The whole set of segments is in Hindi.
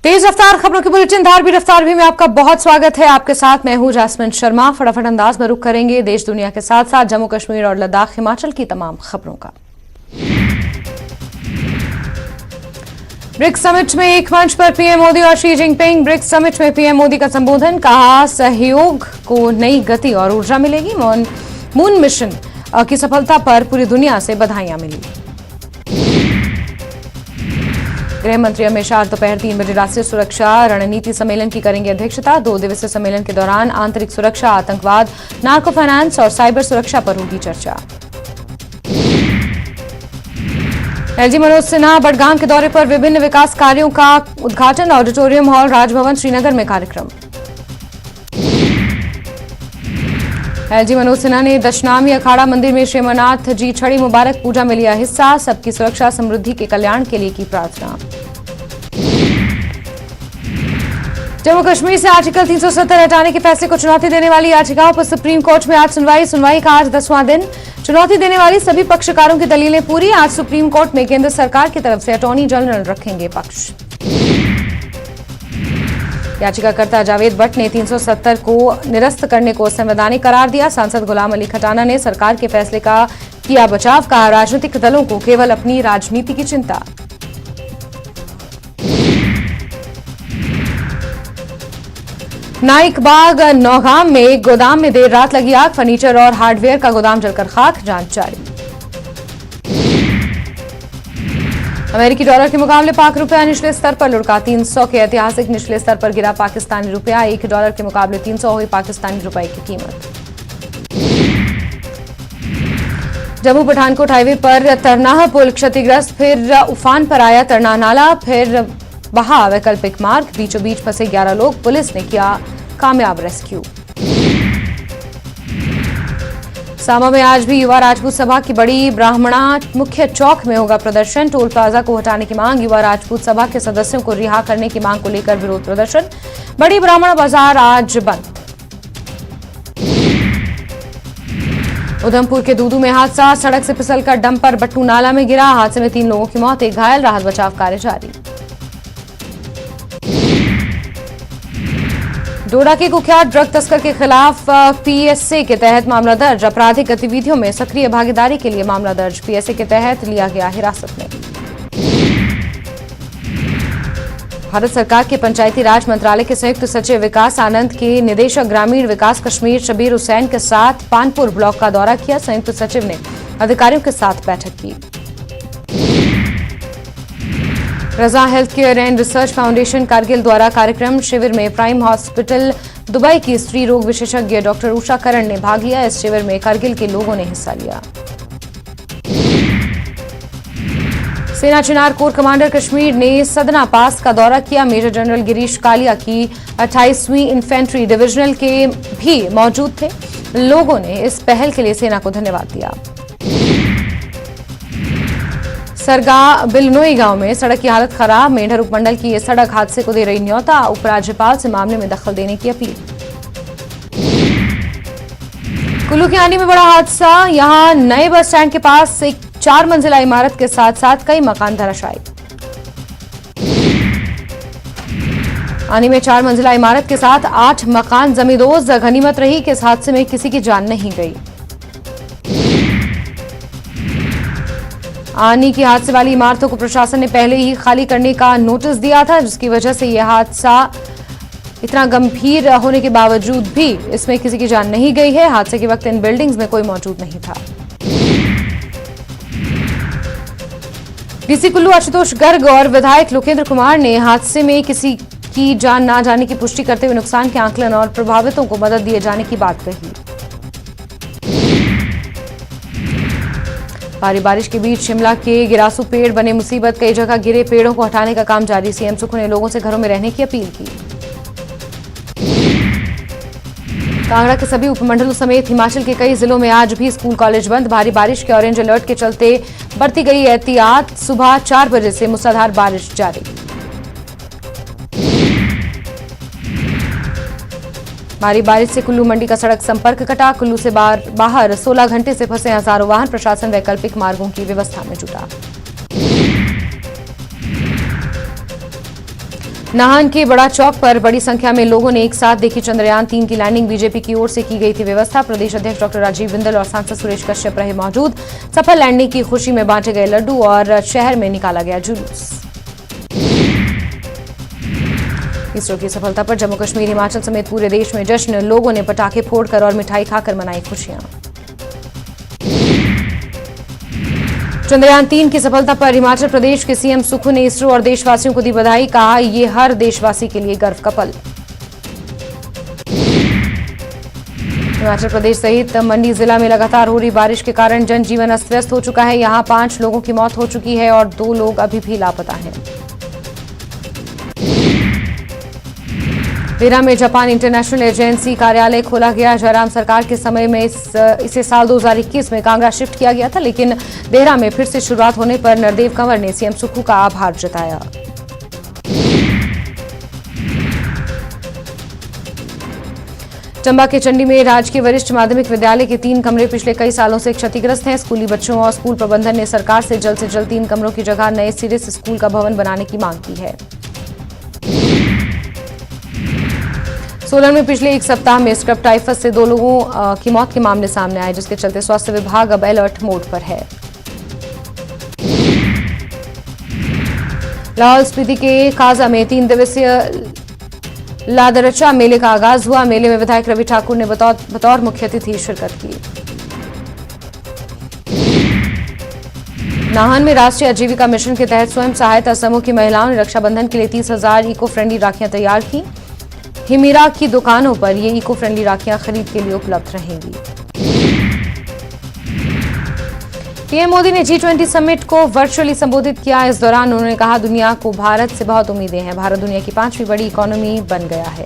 तेज रफ्तार खबरों की बुलेटिन धारवी रफ्तार भी में आपका बहुत स्वागत है। आपके साथ मैं हूं जासमिन शर्मा। फटाफट अंदाज में रुख करेंगे देश दुनिया के साथ साथ जम्मू कश्मीर और लद्दाख हिमाचल की तमाम खबरों का। ब्रिक्स समिट में एक मंच पर पीएम मोदी और शी जिनपिंग। ब्रिक्स समिट में पीएम मोदी का संबोधन, कहा सहयोग को नई गति और ऊर्जा मिलेगी। मून मिशन की सफलता पर पूरी दुनिया से बधाइयां मिली। गृह मंत्री अमित शाह दोपहर 3 बजे राष्ट्रीय सुरक्षा रणनीति सम्मेलन की करेंगे अध्यक्षता। 2 दिवसीय सम्मेलन के दौरान आंतरिक सुरक्षा, आतंकवाद, नार्को फाइनेंस और साइबर सुरक्षा पर होगी चर्चा। एलजी मनोज सिन्हा बडगाम के दौरे पर, विभिन्न विकास कार्यों का उद्घाटन। ऑडिटोरियम हॉल राजभवन श्रीनगर में कार्यक्रम। एलजी मनोज सिन्हा ने दशनामी अखाड़ा मंदिर में श्री अमरनाथ जी छड़ी मुबारक पूजा में लिया हिस्सा। सबकी सुरक्षा, समृद्धि के कल्याण के लिए की प्रार्थना। जम्मू कश्मीर से आर्टिकल 370 हटाने के फैसले को चुनौती देने वाली याचिकाओं पर सुप्रीम कोर्ट में आज सुनवाई का आज 10वां दिन। चुनौती देने वाली सभी पक्षकारों की दलीलें पूरी। आज सुप्रीम कोर्ट में केंद्र सरकार की तरफ से अटॉर्नी जनरल रखेंगे पक्ष। याचिकाकर्ता जावेद भट्ट ने 370 को निरस्त करने को संवैधानिक करार दिया। सांसद गुलाम अली खटाना ने सरकार के फैसले का किया बचाव, कहा राजनीतिक दलों को केवल अपनी राजनीति की चिंता। नाइक बाग नौगाम में एक गोदाम में देर रात लगी आग। फर्नीचर और हार्डवेयर का गोदाम जलकर खाक, जांच जारी। अमेरिकी डॉलर के मुकाबले पाक रुपया निचले स्तर पर लुढ़का। 300 के ऐतिहासिक निचले स्तर पर गिरा पाकिस्तानी रुपया। 1 डॉलर के मुकाबले 300 हुई पाकिस्तानी रुपए की कीमत। जम्मू पठानकोट हाईवे पर तरनाह पुल क्षतिग्रस्त, फिर उफान पर आया तरनाह नाला, फिर बहा वैकल्पिक मार्ग। बीचों बीच फंसे 11 लोग, पुलिस ने किया कामयाब रेस्क्यू। सामा में आज भी युवा राजपूत सभा की बड़ी ब्राह्मणा मुख्य चौक में होगा प्रदर्शन। टोल प्लाजा को हटाने की मांग, युवा राजपूत सभा के सदस्यों को रिहा करने की मांग को लेकर विरोध प्रदर्शन। बड़ी ब्राह्मण बाजार आज बंद। उधमपुर के दूदू में हादसा, सड़क से फिसलकर डंपर बट्टू नाला में गिरा। हादसे में 3 लोगों की मौत, 1 घायल, राहत बचाव कार्य जारी। डोडा के कुख्यात ड्रग तस्कर के खिलाफ पीएसए के तहत मामला दर्ज। आपराधिक गतिविधियों में सक्रिय भागीदारी के लिए मामला दर्ज। पीएसए के तहत लिया गया हिरासत में। भारत सरकार के पंचायती राज मंत्रालय के संयुक्त सचिव विकास आनंद के निदेशक ग्रामीण विकास कश्मीर शबीर हुसैन के साथ पानपुर ब्लॉक का दौरा किया। संयुक्त सचिव ने अधिकारियों के साथ बैठक की। Raza health care and research foundation Kargil द्वारा कार्यक्रम। शिविर में प्राइम हॉस्पिटल दुबई की स्त्री रोग विशेषज्ञ डॉक्टर उषा करण ने भाग लिया। इस शिविर में कारगिल के लोगों ने हिस्सा लिया। सेना चिनार कोर कमांडर कश्मीर ने सदना पास का दौरा किया। मेजर जनरल गिरीश कालिया की 28वीं इन्फेंट्री डिविजनल के भी मौजूद थे। लोगों ने इस पहल के लिए सेना को धन्यवाद दिया। सरगा बिलनोई गांव में सड़क की हालत खराब। मेंढर उपमंडल की यह सड़क हादसे को दे रही न्योता। उपराज्यपाल से मामले में दखल देने की अपील। कुल्लू की आनी में बड़ा हादसा। यहां नए बस स्टैंड के पास एक 4 मंजिला इमारत के साथ साथ कई मकान धराशायी। आनी में 4 मंजिला इमारत के साथ 8 मकान जमींदोज। गनीमत रही कि इस हादसे में किसी की जान नहीं गई। आनी की हादसे वाली इमारतों को प्रशासन ने पहले ही खाली करने का नोटिस दिया था, जिसकी वजह से यह हादसा इतना गंभीर होने के बावजूद भी इसमें किसी की जान नहीं गई है। हादसे के वक्त इन बिल्डिंग्स में कोई मौजूद नहीं था। डीसी कुल्लू आशुतोष गर्ग और विधायक लोकेंद्र कुमार ने हादसे में किसी की जान ना जाने की पुष्टि करते हुए नुकसान के आंकलन और प्रभावितों को मदद दिए जाने की बात कही। भारी बारिश के बीच शिमला के गिरासू पेड़ बने मुसीबत। कई जगह गिरे पेड़ों को हटाने का काम जारी। सीएम सुखू ने लोगों से घरों में रहने की अपील की। कांगड़ा के सभी उपमंडलों समेत हिमाचल के कई जिलों में आज भी स्कूल कॉलेज बंद। भारी बारिश के ऑरेंज अलर्ट के चलते बरती गई एहतियात। सुबह 4 बजे से मूसलाधार बारिश जारी। भारी बारिश से कुल्लू मंडी का सड़क संपर्क कटा। कुल्लू से बाहर 16 घंटे से फंसे हजारों वाहन। प्रशासन वैकल्पिक मार्गों की व्यवस्था में जुटा। नाहन के बड़ा चौक पर बड़ी संख्या में लोगों ने एक साथ देखी चंद्रयान-3 की लैंडिंग। बीजेपी की ओर से की गई थी व्यवस्था। प्रदेश अध्यक्ष डॉक्टर राजीव बिंदल और सांसद सुरेश कश्यप रहे मौजूद। सफल लैंडिंग की खुशी में बांटे गए लड्डू और शहर में निकाला गया जुलूस। इसरो की सफलता पर जम्मू कश्मीर, हिमाचल समेत पूरे देश में जश्न। लोगों ने पटाखे फोड़कर और मिठाई खाकर मनाई खुशियां। चंद्रयान-3 की सफलता पर हिमाचल प्रदेश के सीएम सुक्खू ने इसरो और देशवासियों को दी बधाई। कहा, ये हर देशवासी के लिए गर्व का पल। हिमाचल प्रदेश सहित मंडी जिला में लगातार हो रही बारिश के कारण जनजीवन अस्त व्यस्त हो चुका है। यहां 5 लोगों की मौत हो चुकी है और 2 लोग अभी भी लापता हैं। देहरा में जापान इंटरनेशनल एजेंसी कार्यालय खोला गया। जयराम सरकार के समय में इसे साल 2021 में कांगड़ा शिफ्ट किया गया था, लेकिन देहरा में फिर से शुरुआत होने पर नरदेव कंवर ने सीएम सुक्खू का आभार जताया। चंबा के चंडी में राजकीय वरिष्ठ माध्यमिक विद्यालय के 3 कमरे पिछले कई सालों से क्षतिग्रस्त हैं। स्कूली बच्चों और स्कूल प्रबंधन ने सरकार से जल्द 3 कमरों की जगह नए सिरे से स्कूल का भवन बनाने की मांग की है। सोलन में पिछले 1 सप्ताह में स्क्रब टाइफस से 2 लोगों की मौत के मामले सामने आए, जिसके चलते स्वास्थ्य विभाग अब अलर्ट मोड पर है। लाहौल स्पीति के काजा में 3 दिवसीय लादरचा मेले का आगाज हुआ। मेले में विधायक रवि ठाकुर ने बतौर मुख्य अतिथि शिरकत की। नाहन में राष्ट्रीय आजीविका मिशन के तहत स्वयं सहायता समूह की महिलाओं ने रक्षाबंधन के लिए 30,000 इको फ्रेंडली राखियां तैयार की। हिमीरा की दुकानों पर ये इको फ्रेंडली राखियां खरीद के लिए उपलब्ध रहेंगी। पीएम मोदी ने G20 समिट को वर्चुअली संबोधित किया। इस दौरान उन्होंने कहा, दुनिया को भारत से बहुत उम्मीदें हैं। भारत दुनिया की 5वीं बड़ी इकोनॉमी बन गया है।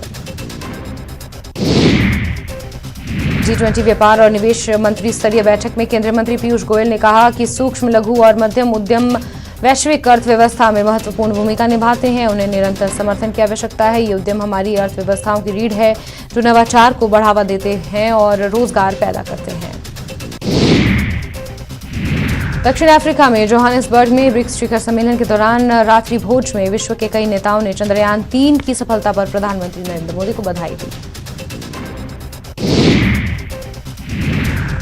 G20 व्यापार और निवेश मंत्री स्तरीय बैठक में केंद्रीय मंत्री पीयूष गोयल ने कहा कि सूक्ष्म, लघु और मध्यम उद्यम वैश्विक अर्थव्यवस्था में महत्वपूर्ण भूमिका निभाते हैं। उन्हें निरंतर समर्थन की आवश्यकता है। ये उद्यम हमारी अर्थव्यवस्थाओं की रीढ़ है, जो नवाचार को बढ़ावा देते हैं और रोजगार पैदा करते हैं। दक्षिण अफ्रीका में जोहानिसबर्ग में ब्रिक्स शिखर सम्मेलन के दौरान रात्रि भोज में विश्व के कई नेताओं ने चंद्रयान-3 की सफलता पर प्रधानमंत्री नरेंद्र मोदी को बधाई दी।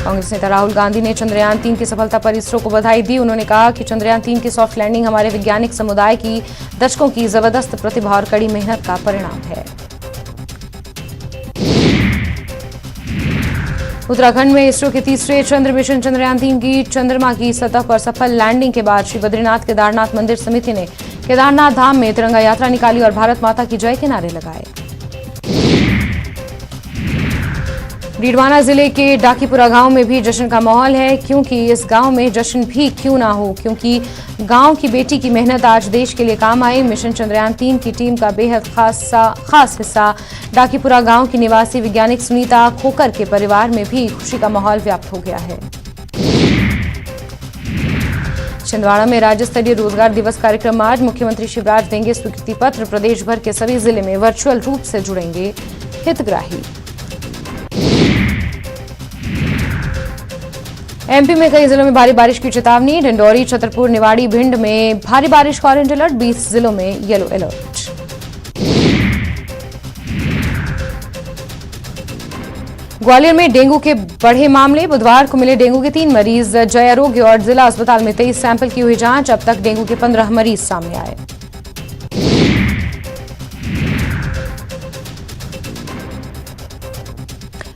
कांग्रेस नेता राहुल गांधी ने चंद्रयान-3 की सफलता पर इसरो को बधाई दी। उन्होंने कहा कि चंद्रयान-3 की सॉफ्ट लैंडिंग हमारे वैज्ञानिक समुदाय की दशकों की जबरदस्त प्रतिभा और कड़ी मेहनत का परिणाम है। उत्तराखंड में इसरो के 3रे चंद्र मिशन चंद्रयान-3 की चंद्रमा की सतह पर सफल लैंडिंग के बाद श्री बद्रीनाथ केदारनाथ मंदिर समिति ने केदारनाथ धाम में तिरंगा यात्रा निकाली और भारत माता की जय के नारे लगाए। डीडवाना जिले के डाकीपुरा गांव में भी जश्न का माहौल है, क्योंकि इस गांव में जश्न भी क्यों ना हो, क्योंकि गांव की बेटी की मेहनत आज देश के लिए काम आई। मिशन चंद्रयान-3 की टीम का बेहद खास हिस्सा डाकीपुरा गांव की निवासी वैज्ञानिक सुनीता खोकर के परिवार में भी खुशी का माहौल व्याप्त हो गया है। छिंदवाड़ा में राज्य स्तरीय रोजगार दिवस कार्यक्रम आज। मुख्यमंत्री शिवराज देंगे स्वीकृति पत्र। प्रदेश भर के सभी जिले में वर्चुअल रूप से जुड़ेंगे हितग्राही। एमपी में कई जिलों में भारी बारिश की चेतावनी। डिंडौरी, छतरपुर, निवाड़ी, भिंड में भारी बारिश का ऑरेंज अलर्ट। 20 जिलों में येलो अलर्ट। ग्वालियर में डेंगू के बढ़े मामले। बुधवार को मिले डेंगू के 3 मरीज। जय आरोग्य और जिला अस्पताल में 23 सैंपल की हुई जांच। अब तक डेंगू के 15 मरीज सामने आए।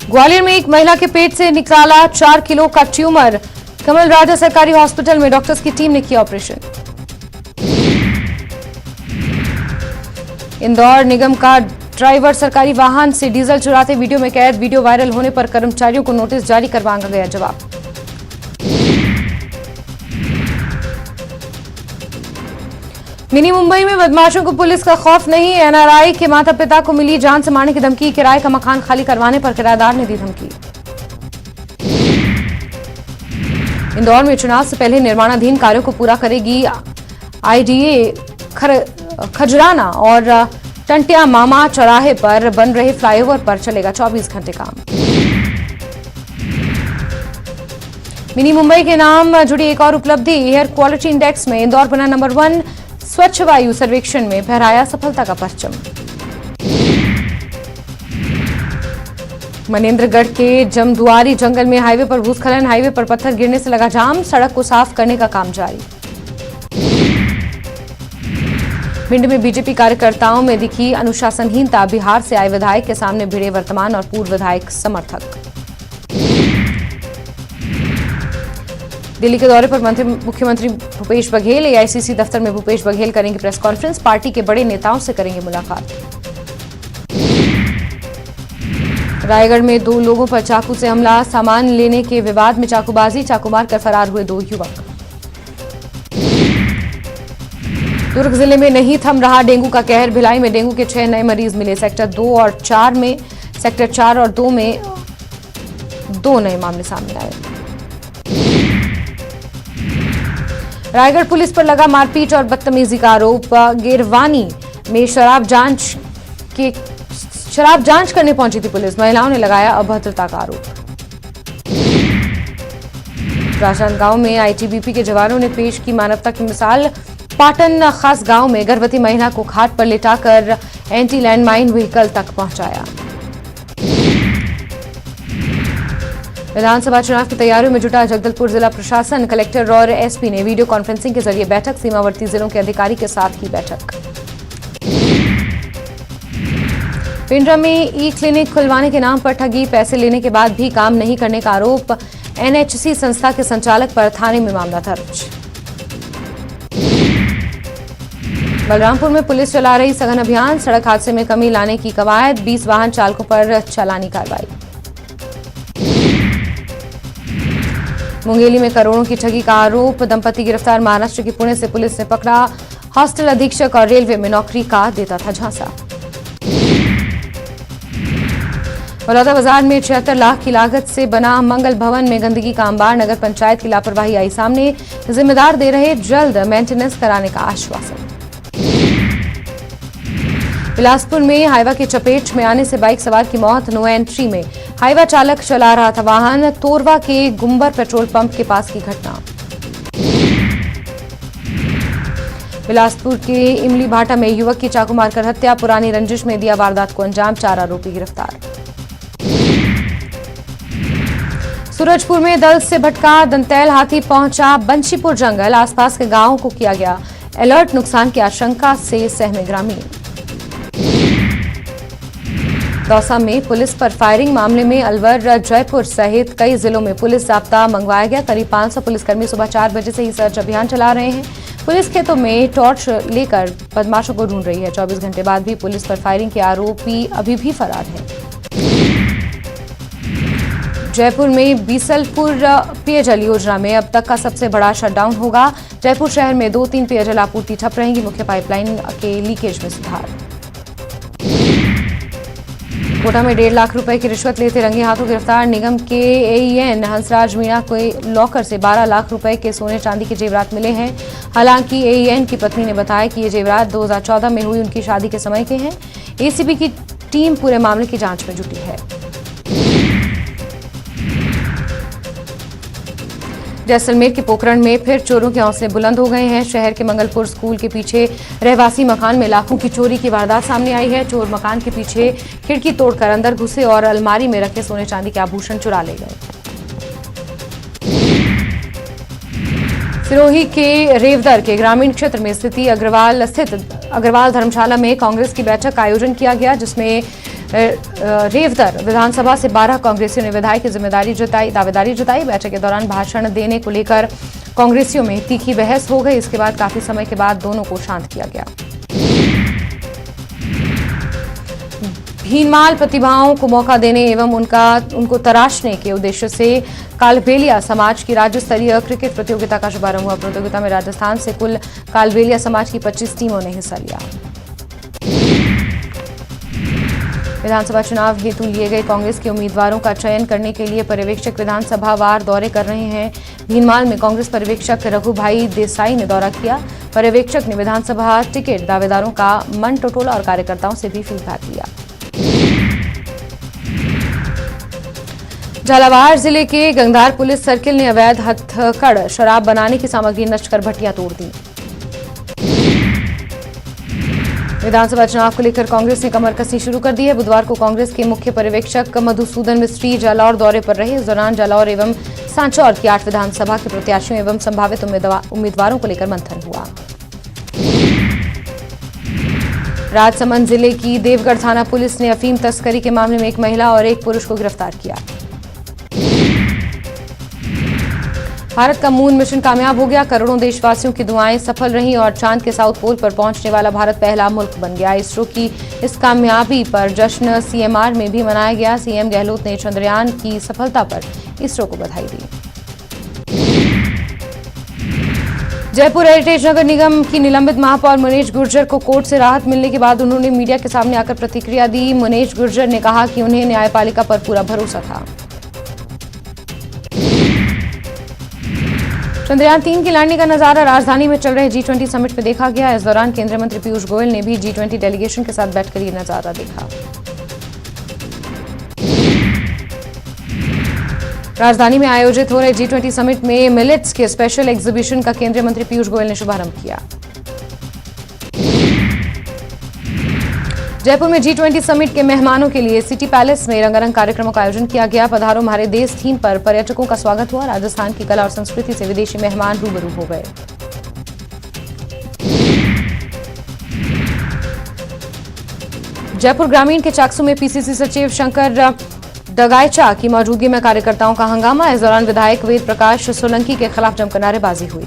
ग्वालियर में एक महिला के पेट से निकाला 4 किलो का ट्यूमर। कमल राजा सरकारी हॉस्पिटल में डॉक्टर्स की टीम ने किया ऑपरेशन। इंदौर निगम का ड्राइवर सरकारी वाहन से डीजल चुराते वीडियो में कैद। वीडियो वायरल होने पर कर्मचारियों को नोटिस जारी कर मांगा गया जवाब। मिनी मुंबई में बदमाशों को पुलिस का खौफ नहीं। एनआरआई के माता पिता को मिली जान से मारने की धमकी। किराए का मकान खाली करवाने पर किराएदार ने दी धमकी। इंदौर में चुनाव से पहले निर्माणाधीन कार्यों को पूरा करेगी आईडीए। खजराना और टंटिया मामा चौराहे पर बन रहे फ्लाईओवर पर चलेगा 24 घंटे काम। मिनी मुंबई के नाम जुड़ी एक और उपलब्धि। एयर क्वालिटी इंडेक्स में इंदौर बना नंबर 1। स्वच्छ वायु सर्वेक्षण में फहराया सफलता का परचम। मनेंद्रगढ़ के जमदुआरी जंगल में हाईवे पर भूस्खलन, हाईवे पर पत्थर गिरने से लगा जाम, सड़क को साफ करने का काम जारी। भिंड में बीजेपी कार्यकर्ताओं में दिखी अनुशासनहीनता, बिहार से आए विधायक के सामने भिड़े वर्तमान और पूर्व विधायक समर्थक। दिल्ली के दौरे पर मुख्यमंत्री भूपेश बघेल, एआईसीसी दफ्तर में भूपेश बघेल करेंगे प्रेस कॉन्फ्रेंस, पार्टी के बड़े नेताओं से करेंगे मुलाकात। रायगढ़ में 2 लोगों पर चाकू से हमला, सामान लेने के विवाद में चाकूबाजी, चाकू मारकर फरार हुए 2 युवक। दुर्ग जिले में नहीं थम रहा डेंगू का कहर, भिलाई में डेंगू के 6 नए मरीज मिले। सेक्टर 4 और 2 में 2 नए मामले सामने आए। रायगढ़ पुलिस पर लगा मारपीट और बदतमीजी का आरोप, गिरवानी में शराब जांच करने पहुंची थी पुलिस, महिलाओं ने लगाया अभद्रता का आरोप। राजनांदगांव में आईटीबीपी के जवानों ने पेश की मानवता की मिसाल, पाटन खास गांव में गर्भवती महिला को खाट पर लिटाकर एंटी लैंडमाइन व्हीकल तक पहुंचाया। विधानसभा चुनाव की तैयारियों में जुटा जगदलपुर जिला प्रशासन, कलेक्टर और एसपी ने वीडियो कॉन्फ्रेंसिंग के जरिए बैठक, सीमावर्ती जिलों के अधिकारी के साथ की बैठक। पिंडरा में ई क्लिनिक खुलवाने के नाम पर ठगी, पैसे लेने के बाद भी काम नहीं करने का आरोप, एनएचसी संस्था के संचालक पर थाने में मामला दर्ज। बलरामपुर में पुलिस चला रही सघन अभियान, सड़क हादसे में कमी लाने की कवायद, 20 वाहन चालकों पर चालानी कार्रवाई। मुंगेली में करोड़ों की ठगी का आरोप, दंपति गिरफ्तार, महाराष्ट्र के पुणे से पुलिस ने पकड़ा, हॉस्टल अधीक्षक और रेलवे में नौकरी का देता था झांसा। बलौदाबाजार में 76 लाख की लागत से बना मंगल भवन में गंदगी का अंबार, नगर पंचायत की लापरवाही आई सामने, जिम्मेदार दे रहे जल्द मेंटेनेंस कराने का आश्वासन। बिलासपुर में हाईवा की चपेट में आने से बाइक सवार की मौत, नो एंट्री में हाईवा चालक चला रहा था वाहन, तोरवा के गुंबर पेट्रोल पंप के पास की घटना। बिलासपुर के इमली भाटा में युवक की चाकू मारकर हत्या, पुरानी रंजिश में दिया वारदात को अंजाम, 4 आरोपी गिरफ्तार। सूरजपुर में दल से भटका दंतैल हाथी पहुंचा बंशीपुर जंगल, आसपास के गांवों को किया गया अलर्ट, नुकसान की आशंका से सहमे ग्रामीण। दौसा में पुलिस पर फायरिंग मामले में अलवर, जयपुर सहित कई जिलों में पुलिस जाब्ता मंगवाया गया, करीब 500 पुलिसकर्मी सुबह 4 बजे से ही सर्च अभियान चला रहे हैं। पुलिस खेतों में टॉर्च लेकर बदमाशों को ढूंढ रही है, 24 घंटे बाद भी पुलिस पर फायरिंग के आरोपी अभी भी फरार है। जयपुर में बीसलपुर पेयजल योजना में अब तक का सबसे बड़ा शटडाउन होगा, जयपुर शहर में 2-3 पेयजल आपूर्ति ठप रहेंगी, मुख्य पाइपलाइन के लीकेज में सुधार। कोटा में 1.5 लाख रुपए की रिश्वत लेते रंगे हाथों गिरफ्तार, निगम के एईएन हंसराज मीणा को लॉकर से 12 लाख रुपए के सोने चांदी के जेवरात मिले हैं। हालांकि एईएन की पत्नी ने बताया कि ये जेवरात 2014 में हुई उनकी शादी के समय के हैं। एसीबी की टीम पूरे मामले की जांच में जुटी है। जैसलमेर के पोखरण में फिर चोरों के हौसले बुलंद हो गए हैं। शहर के मंगलपुर स्कूल के पीछे रहवासी मकान में लाखों की चोरी की वारदात सामने आई है। चोर मकान के पीछे खिड़की तोड़कर अंदर घुसे और अलमारी में रखे सोने चांदी के आभूषण चुरा ले गए। सिरोही के रेवदर के ग्रामीण क्षेत्र में स्थित अग्रवाल धर्मशाला में कांग्रेस की बैठक का आयोजन किया गया, जिसमें रेवदर विधानसभा से 12 कांग्रेसियों ने विधायक की दावेदारी जताई। बैठक के दौरान भाषण देने को लेकर कांग्रेसियों में तीखी बहस हो गई। इसके बाद काफी समय के बाद दोनों को शांत किया गया। भीनमाल प्रतिभाओं को मौका देने एवं उनको तराशने के उद्देश्य से कालबेलिया समाज की राज्य स्तरीय क्रिकेट प्रतियोगिता का शुभारंभ हुआ। प्रतियोगिता में राजस्थान से कुल कालबेलिया समाज की 25 टीमों ने हिस्सा लिया। विधानसभा चुनाव हेतु लिए गए कांग्रेस के उम्मीदवारों का चयन करने के लिए पर्यवेक्षक विधानसभा वार दौरे कर रहे हैं। भीनमाल में कांग्रेस पर्यवेक्षक रघुभाई देसाई ने दौरा किया। पर्यवेक्षक ने विधानसभा टिकट दावेदारों का मन टटोला और कार्यकर्ताओं से भी फीडबैक लिया। झालावाड़ जिले के गंगधार पुलिस सर्किल ने अवैध हथकड़ शराब बनाने की सामग्री नष्ट कर भट्टियां तोड़ दी। विधानसभा चुनाव को लेकर कांग्रेस ने कमर कसनी शुरू कर दी है। बुधवार को कांग्रेस के मुख्य पर्यवेक्षक मधुसूदन मिस्त्री जालौर दौरे पर रहे। इस दौरान जालौर एवं सांचौर की 8 विधानसभा के प्रत्याशियों एवं संभावित उम्मीदवारों को लेकर मंथन हुआ। राजसमंद जिले की देवगढ़ थाना पुलिस ने अफीम तस्करी के मामले में एक महिला और एक पुरुष को गिरफ्तार किया। भारत का मून मिशन कामयाब हो गया। करोड़ों देशवासियों की दुआएं सफल रहीं और चांद के साउथ पोल पर पहुंचने वाला भारत पहला मुल्क बन गया। इसरो की इस कामयाबी पर जश्न सीएमआर में भी मनाया गया। सीएम गहलोत ने चंद्रयान की सफलता पर इसरो को बधाई दी। जयपुर हेरिटेज नगर निगम की निलंबित महापौर मुनेश गुर्जर को कोर्ट से राहत मिलने के बाद उन्होंने मीडिया के सामने आकर प्रतिक्रिया दी। मुनेश गुर्जर ने कहा कि उन्हें न्यायपालिका पर पूरा भरोसा था। चंद्रयान 3 की लैंडिंग का नजारा राजधानी में चल रहे G20 समिट में देखा गया। इस दौरान केंद्रीय मंत्री पीयूष गोयल ने भी G20 डेलीगेशन के साथ बैठकर ये नजारा देखा। राजधानी में आयोजित हो रहे G20 समिट में मिलेट्स के स्पेशल एग्जीबिशन का केंद्रीय मंत्री पीयूष गोयल ने शुभारंभ किया। जयपुर में G20 समिट के मेहमानों के लिए सिटी पैलेस में रंगारंग कार्यक्रमों का आयोजन किया गया। पधारो हमारे देश थीम पर पर्यटकों का स्वागत हुआ। राजस्थान की कला और संस्कृति से विदेशी मेहमान रूबरू हो गए। जयपुर ग्रामीण के चाकसू में पीसीसी सचिव शंकर डगायचा की मौजूदगी में कार्यकर्ताओं का हंगामा। इस दौरान विधायक वेद प्रकाश सोलंकी के खिलाफ जमकर नारेबाजी हुई।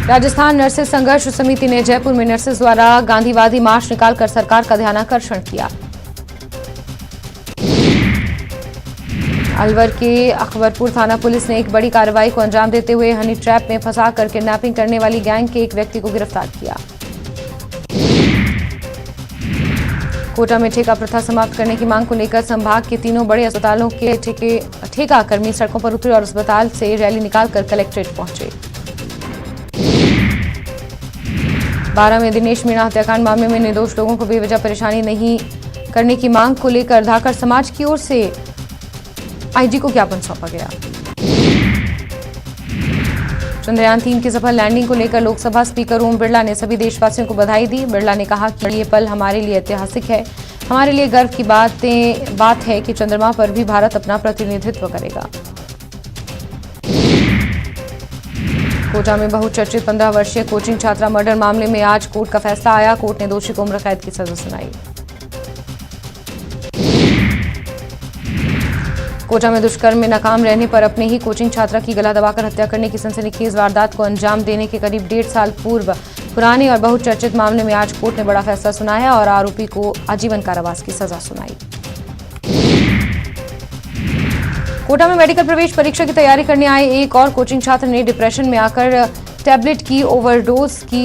राजस्थान नर्सेज संघर्ष समिति ने जयपुर में नर्सेज द्वारा गांधीवादी मार्च निकालकर सरकार का ध्यानाकर्षण किया। अलवर के अकबरपुर थाना पुलिस ने एक बड़ी कार्रवाई को अंजाम देते हुए हनी ट्रैप में फंसाकर किडनैपिंग करने वाली गैंग के एक व्यक्ति को गिरफ्तार किया। कोटा में ठेका प्रथा समाप्त करने की मांग को लेकर संभाग के तीनों बड़े अस्पतालों के ठेका कर्मी सड़कों पर उतरे और अस्पताल से रैली निकालकर कलेक्ट्रेट पहुंचे। 12 में दिनेश मीणा हत्याकांड मामले में निर्दोष लोगों को बेवजह परेशानी नहीं करने की मांग को लेकर धाकड़ समाज की ओर से आईजी को ज्ञापन सौंपा गया। चंद्रयान 3 की सफल लैंडिंग को लेकर लोकसभा स्पीकर ओम बिरला ने सभी देशवासियों को बधाई दी। बिरला ने कहा कि ये पल हमारे लिए ऐतिहासिक है। हमारे लिए गर्व की बात है कि चंद्रमा पर भी भारत अपना प्रतिनिधित्व करेगा। कोटा में बहुचर्चित 15 वर्षीय कोचिंग छात्रा मर्डर मामले में आज कोर्ट का फैसला आया। कोर्ट ने दोषी को उम्र कैद की सजा सुनाई। कोटा में दुष्कर्म में नाकाम रहने पर अपने ही कोचिंग छात्रा की गला दबाकर हत्या करने की सनसनीखेज वारदात को अंजाम देने के करीब 1.5 साल पूर्व पुराने और बहुचर्चित मामले में आज कोर्ट ने बड़ा फैसला सुनाया और आरोपी को आजीवन कारावास की सजा सुनाई। कोटा में मेडिकल प्रवेश परीक्षा की तैयारी करने आए एक और कोचिंग छात्र ने डिप्रेशन में आकर टैबलेट की ओवरडोज की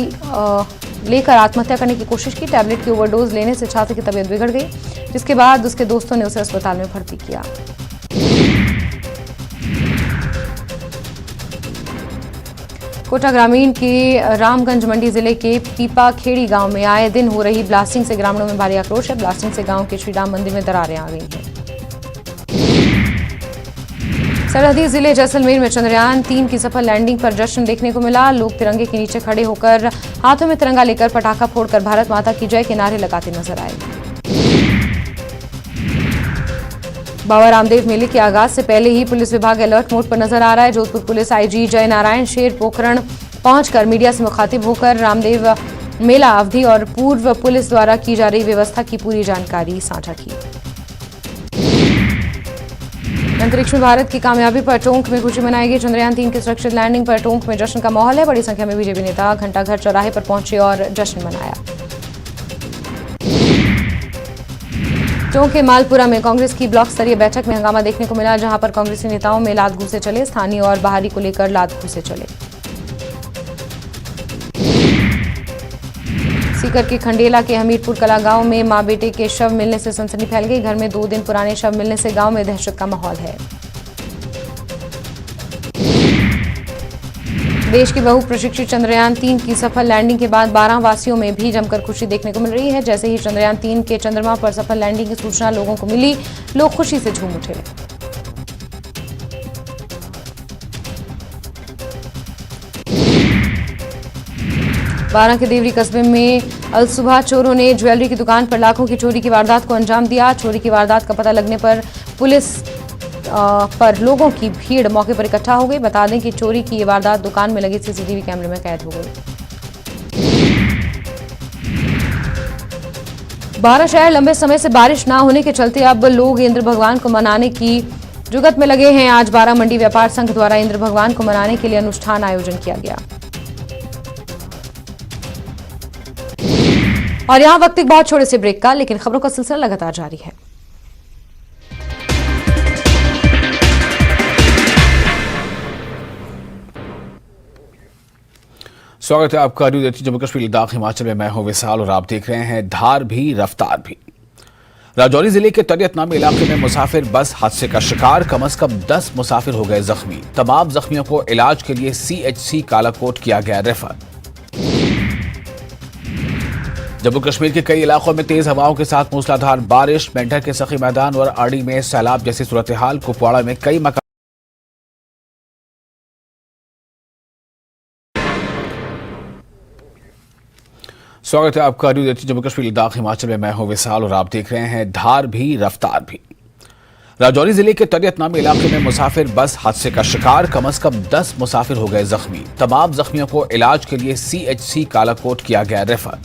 लेकर आत्महत्या करने की कोशिश की। टैबलेट की ओवरडोज लेने से छात्र की तबीयत बिगड़ गई, जिसके बाद उसके दोस्तों ने उसे अस्पताल में भर्ती किया। कोटा ग्रामीण के रामगंज मंडी जिले के पीपाखेड़ी गांव में आए दिन हो रही ब्लास्टिंग से ग्रामीणों में भारी आक्रोश है। ब्लास्टिंग से गांव के श्री राम मंदिर में दरारें आ गई हैं। सरहदी जिले जैसलमेर में चंद्रयान 3 की सफल लैंडिंग पर जश्न देखने को मिला। लोग तिरंगे के नीचे खड़े होकर हाथों में तिरंगा लेकर पटाखा फोड़कर भारत माता की जय के नारे लगाते नजर आए। बाबा रामदेव मेले के आगाज से पहले ही पुलिस विभाग अलर्ट मोड पर नजर आ रहा है। जोधपुर पुलिस आईजी जय नारायण शेर पोखरण पहुंचकर मीडिया से मुखातिब होकर रामदेव मेला अवधि और पूर्व पुलिस द्वारा की जा रही व्यवस्था की पूरी जानकारी साझा की। अंतरिक्ष में भारत की कामयाबी पर टोंक में खुशी मनाई गई। चंद्रयान 3 की सुरक्षित लैंडिंग पर टोंक में जश्न का माहौल है। बड़ी संख्या में बीजेपी नेता घंटाघर चौराहे पर पहुंचे और जश्न मनाया। टोंक के मालपुरा में कांग्रेस की ब्लॉक स्तरीय बैठक में हंगामा देखने को मिला, जहां पर कांग्रेसी नेताओं में लात घूसे चले। स्थानीय और बाहरी को लेकर लात घूसे चले। सीकर के खंडेला के हमीरपुर कला गांव में मां बेटे के शव मिलने से सनसनी फैल गई। घर में 2 दिन पुराने शव मिलने से गांव में दहशत का माहौल है। देश की बहुप्रशिक्षित चंद्रयान 3 की सफल लैंडिंग के बाद 12 वासियों में भी जमकर खुशी देखने को मिल रही है। जैसे ही चंद्रयान 3 के चंद्रमा पर सफल लैंडिंग की सूचना लोगों को मिली, लोग खुशी से झूम उठे। बारां के देवरी कस्बे में अलसुबह चोरों ने ज्वेलरी की दुकान पर लाखों की चोरी की वारदात को अंजाम दिया। चोरी की वारदात का पता लगने पर पुलिस पर लोगों की भीड़ मौके पर इकट्ठा हो गई। बता दें कि चोरी की ये वारदात दुकान में लगे सीसीटीवी कैमरे में कैद हो गई। बारां शहर लंबे समय से बारिश ना होने के चलते अब लोग इंद्र भगवान को मनाने की जुगत में लगे हैं। आज बारां मंडी व्यापार संघ द्वारा इंद्र भगवान को मनाने के लिए अनुष्ठान आयोजन किया गया। और यहां वक्त एक बहुत छोटे से ब्रेक का, लेकिन खबरों का सिलसिला लगातार जारी है। स्वागत है आपका न्यूज़ 18 जम्मू कश्मीर लद्दाख हिमाचल में। मैं हूं विशाल और आप देख रहे हैं धार भी रफ्तार भी। राजौरी जिले के तरियतनामी इलाके में मुसाफिर बस हादसे का शिकार, कम से कम 10 मुसाफिर हो गए जख्मी। तमाम जख्मियों को इलाज के लिए CHC कालाकोट किया गया रेफर। जम्मू कश्मीर के कई इलाकों में तेज हवाओं के साथ मूसलाधार बारिश, मेंढर के सखी मैदान और आड़ी में सैलाब जैसी सूरत हाल। कुपवाड़ा में कई मकान स्वागत है आपका न्यूज़ 18 जम्मू कश्मीर लद्दाख हिमाचल में। मैं हूं विशाल और आप देख रहे हैं धार भी रफ्तार भी। राजौरी जिले के तरियतनामी इलाके में मुसाफिर बस हादसे का शिकार, कम से कम 10 मुसाफिर हो गए जख्मी। तमाम जख्मियों को इलाज के लिए CHC कालाकोट किया गया रेफर।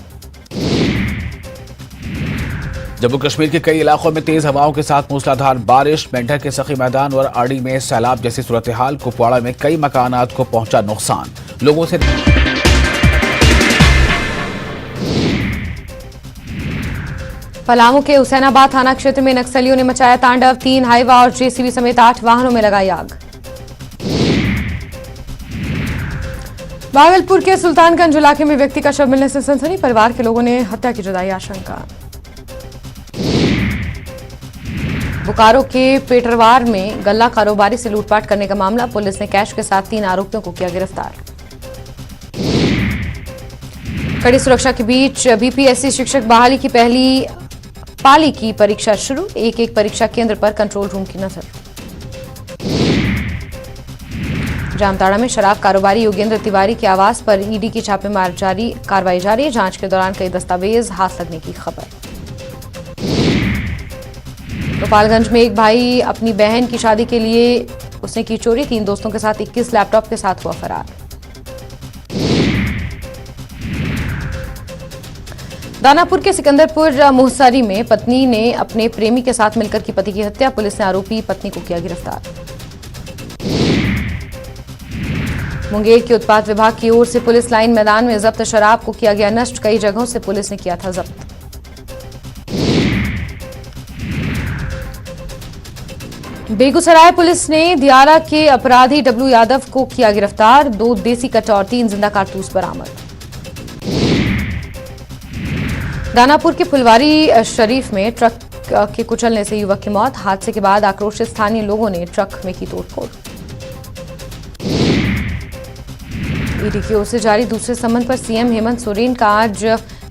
जम्मू कश्मीर के कई इलाकों में तेज हवाओं के साथ मूसलाधार बारिश, मेंढर के सखी मैदान और आड़ी में सैलाब जैसी सूरत हाल। कुपवाड़ा में कई मकानात को पहुंचा नुकसान। लोगों से पलामू के हुसैनाबाद थाना क्षेत्र में नक्सलियों ने मचाया तांडव। 3 हाईवा और JCB समेत 8 वाहनों में लगाई आग। भागलपुर के सुल्तानगंज इलाके में व्यक्ति का शव मिलने से सनसनी, परिवार के लोगों ने हत्या की जताई आशंका। बोकारो के पेटरवार में गल्ला कारोबारी से लूटपाट करने का मामला, पुलिस ने कैश के साथ 3 आरोपियों को किया गिरफ्तार। कड़ी सुरक्षा के बीच BPSC शिक्षक बहाली की पहली पाली की परीक्षा शुरू, एक परीक्षा केंद्र पर कंट्रोल रूम की नजर। जामताड़ा में शराब कारोबारी योगेंद्र तिवारी के आवास पर ED की छापेमारी कार्रवाई जारी। जांच के दौरान कई दस्तावेज हाथ लगने की खबर। गोपालगंज में एक भाई अपनी बहन की शादी के लिए उसने की चोरी, 3 दोस्तों के साथ 21 लैपटॉप के साथ हुआ फरार। दानापुर के सिकंदरपुर मुहसरी में पत्नी ने अपने प्रेमी के साथ मिलकर की पति की हत्या, पुलिस ने आरोपी पत्नी को किया गिरफ्तार। मुंगेर के उत्पाद विभाग की ओर से पुलिस लाइन मैदान में जब्त शराब को किया गया नष्ट, कई जगहों से पुलिस ने किया था जब्त। बेगूसराय पुलिस ने दियारा के अपराधी डब्लू यादव को किया गिरफ्तार, 2 देसी कट्टा और 3 जिंदा कारतूस बरामद। दानापुर के फुलवारी शरीफ में ट्रक के कुचलने से युवक की मौत, हादसे के बाद आक्रोशित स्थानीय लोगों ने ट्रक में की तोड़फोड़। ईडी की ओर से जारी दूसरे समन पर सीएम हेमंत सोरेन का आज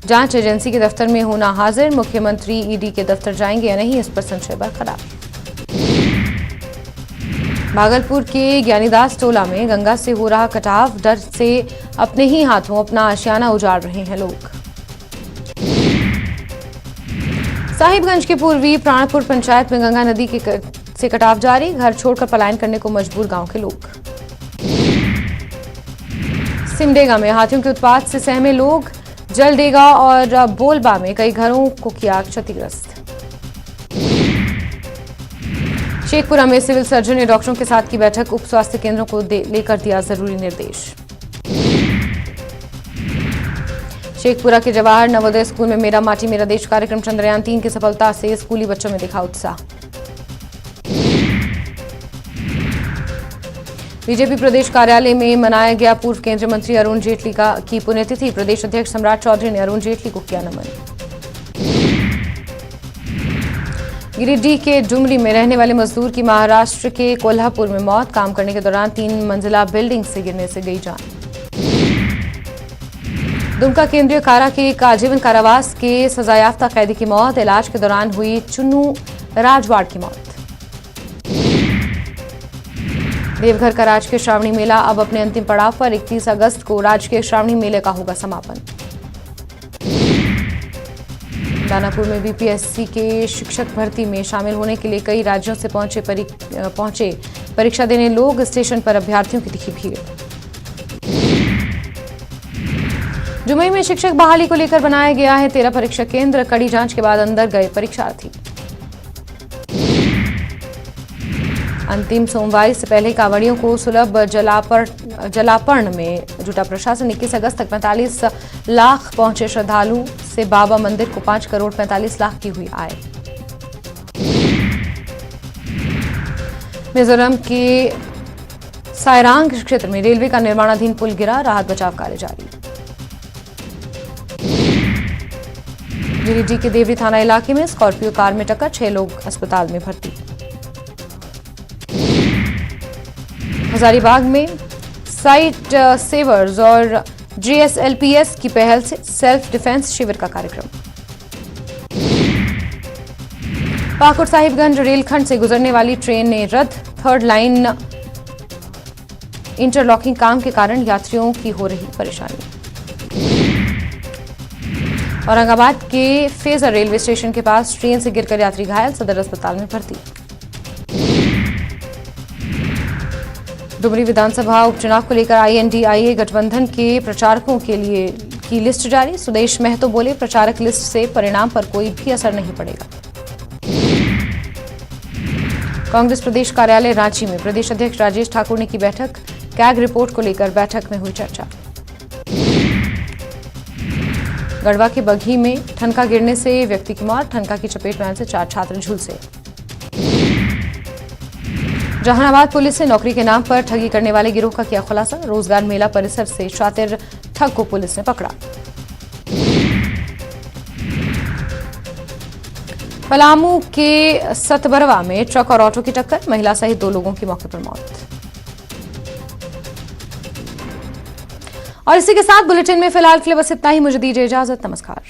जांच एजेंसी के दफ्तर में होना हाजिर, मुख्यमंत्री ईडी के दफ्तर जाएंगे या नहीं, इस पर संशय बरकरार। भागलपुर के ज्ञानीदास टोला में गंगा से हो रहा कटाव, डर से अपने ही हाथों अपना आशियाना उजाड़ रहे हैं लोग। साहिबगंज के पूर्वी प्राणपुर पंचायत में गंगा नदी से कटाव जारी, घर छोड़कर पलायन करने को मजबूर गांव के लोग। सिमडेगा में हाथियों के उत्पात से सहमे लोग, जलडेगा और बोलबा में कई घरों को किया क्षतिग्रस्त। शेखपुरा में सिविल सर्जन ने डॉक्टरों के साथ की बैठक, उप स्वास्थ्य केंद्रों को लेकर दिया जरूरी निर्देश। शेखपुरा के जवाहर नवोदय स्कूल में मेरा माटी मेरा देश कार्यक्रम चंद्रयान 3 की सफलता से स्कूली बच्चों में दिखा उत्साह। बीजेपी प्रदेश कार्यालय में मनाया गया पूर्व केंद्रीय मंत्री अरुण जेटली की पुण्यतिथि, प्रदेश अध्यक्ष सम्राट चौधरी ने अरुण जेटली को किया नमन। गिरिडीह के डुमरी में रहने वाले मजदूर की महाराष्ट्र के कोल्हापुर में मौत, काम करने के दौरान 3 मंजिला बिल्डिंग से गिरने से गई जान। दुमका केंद्रीय कारा के एक आजीवन कारावास के सजायाफ्ता कैदी की मौत, इलाज के दौरान हुई चुन्नू राजवाड़ की मौत। देवघर का राजकीय श्रावणी मेला अब अपने अंतिम पड़ाव पर 31 अगस्त को राजकीय श्रावणी मेले का होगा समापन। दानापुर में बीपीएससी के शिक्षक भर्ती में शामिल होने के लिए कई राज्यों से पहुंचे परीक्षा देने लोग, स्टेशन पर अभ्यर्थियों की दिखी भीड़। जुमई में शिक्षक बहाली को लेकर बनाया गया है 13 परीक्षा केंद्र, कड़ी जांच के बाद अंदर गए परीक्षार्थी। अंतिम सोमवारी से पहले कांवड़ियों को सुलभ जलापर्ण में जुटा प्रशासन। 21 अगस्त तक 45 लाख पहुंचे श्रद्धालु से बाबा मंदिर को 5 करोड़ 45 लाख की हुई आय। मिजोरम के सायरांग क्षेत्र में रेलवे का निर्माणाधीन पुल गिरा, राहत बचाव कार्य जारी। गिरिडीह के देवरी थाना इलाके में स्कॉर्पियो कार में टक्कर, 6 लोग अस्पताल में भर्ती। हजारीबाग में साइट सेवर्स और जीएसएलपीएस की पहल से सेल्फ डिफेंस शिविर का कार्यक्रम। पाकुड़ साहिबगंज रेलखंड से गुजरने वाली ट्रेन ने रद्द, 3rd लाइन इंटरलॉकिंग काम के कारण यात्रियों की हो रही परेशानी। औरंगाबाद के फेजर रेलवे स्टेशन के पास ट्रेन से गिरकर यात्री घायल, सदर अस्पताल में भर्ती। डुमरी विधानसभा उपचुनाव को लेकर आईएनडीआईए गठबंधन के प्रचारकों के लिए की लिस्ट जारी। सुदेश महतो बोले, प्रचारक लिस्ट से परिणाम पर कोई भी असर नहीं पड़ेगा। कांग्रेस प्रदेश कार्यालय रांची में प्रदेश अध्यक्ष राजेश ठाकुर ने की बैठक, कैग रिपोर्ट को लेकर बैठक में हुई चर्चा। गढ़वा के बघी में ठनका गिरने से व्यक्ति की मौत, ठनका की चपेट में आने से 4 छात्र झुलसे। जहानाबाद पुलिस ने नौकरी के नाम पर ठगी करने वाले गिरोह का किया खुलासा, रोजगार मेला परिसर से शातिर ठग को पुलिस ने पकड़ा। पलामू के सतबरवा में ट्रक और ऑटो की टक्कर, महिला सहित 2 लोगों की मौके पर मौत। और इसी के साथ बुलेटिन में फिलहाल के लिए बस इतना ही। मुझे दीजिए इजाजत, नमस्कार।